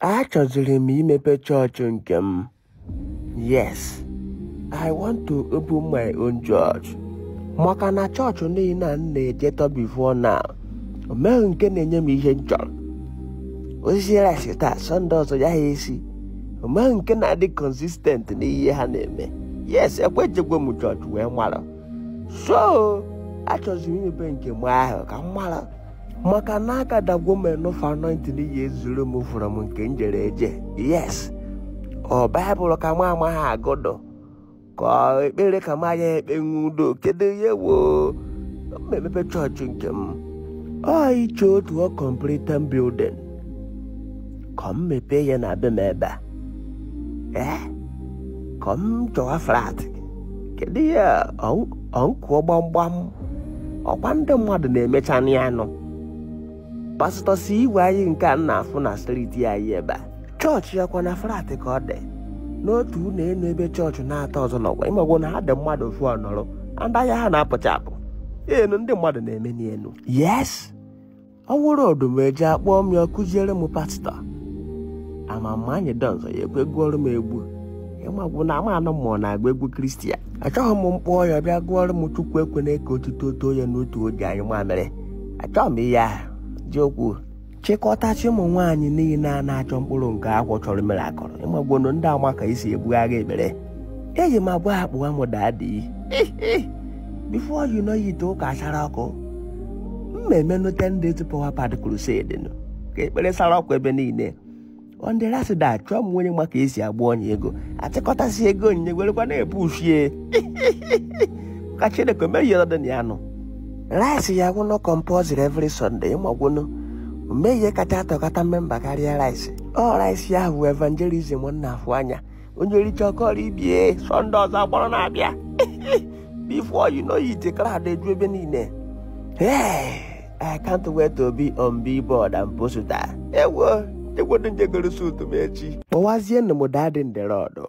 Achọziri m imepe chọọchị nke m. Yes, I want to open my own church. Maka na chọọchị niile a na-ejetọ before now, o meghị nke na-enye m ihe m chọrọ. Osisi rice taa, Sunday ọzọ ya ha esi. O meghị nke na-adị consistent n'ihe ha na-eme. Yes, ekwejegwe m chọọchị wee mara. So, achọziri m imepe nke m ahụ ka m mara. Maka na aka dagwo m enough anointing ihe ezuru m from nke njere eje. Yes, ọ Bible ka m amaghị agụdọ. Ka ekpere ka m anya ekpe nwudo kedu ihe wo mmepe chọọchị nke m. Ọ iche otu ọ complete building. Ka m mepee ya na be m ebe a. Ka m chọwa flat. Kedu ihe ọnkụọ gbamgbam. Ọkwa ndị mmadụ na-emecha n'anụ. Pastor si iwe anyị nke a na-afụ na streeti anyị ebe a. Chọọchị yakwa na flat ka ọ dị. N'otu na-enu ebe chọọchị na-atọ ọzọ n'ọgwa ịmagwụ na ha dị mmadụ fụ ọnọrọ andaya ha na-apụcha apụ enu ndị mmadụ na-eme n'elu. Yes, ọ wụrụ ọdụm eji akpọọ m ya kụziere m pastọ amama anyị dọnzọ ya ekwe gụọrọ m egwu ịmagwụ na ama anụ mmụọ na-agba egwu Kristian. Achọghị m mkpọọ ya bịa gụọrọ m Chukwu ekwene ka otuto too ya n'otu oge anyị mamịrị. Achọghị m ihe ahụ dị okwu chịkọtachi ụmụ nwaanyị niile a na-achọ mkpụrụ nke agwọ chọrọ mere akọrọ ịmagbono ndị ama ka esi ebugharị ekpere. Eji m agwa akpụwa m daadị before you know it ụka sara ọkụ mmemme 10 days power pad crusade ka ekpere sara ọkụ ebe niile. Ndị rasida chọọ m nwunye maka esi agba onye ego achịkọtasị ego onyinye werekwa na-ebu ushie ka Chineke mee ihe dị na ya nọ. Rice ya gwụnọ compulsory every Sunday ịmagwono mee ihe kacha atọkọta memba karịa rice. Ọ rice ya bụ evangelism na-afụ anya onye richa ọkọrọ ibie Sunday ọzọ agbọrọ na-abịa. Before you know it, crowd eju ebe niile. Hey, I can't wait to be on billboard and poster. Ewo dị njegoro suit m echi. Kpọwazie nụ m dadị ndị rọdụ.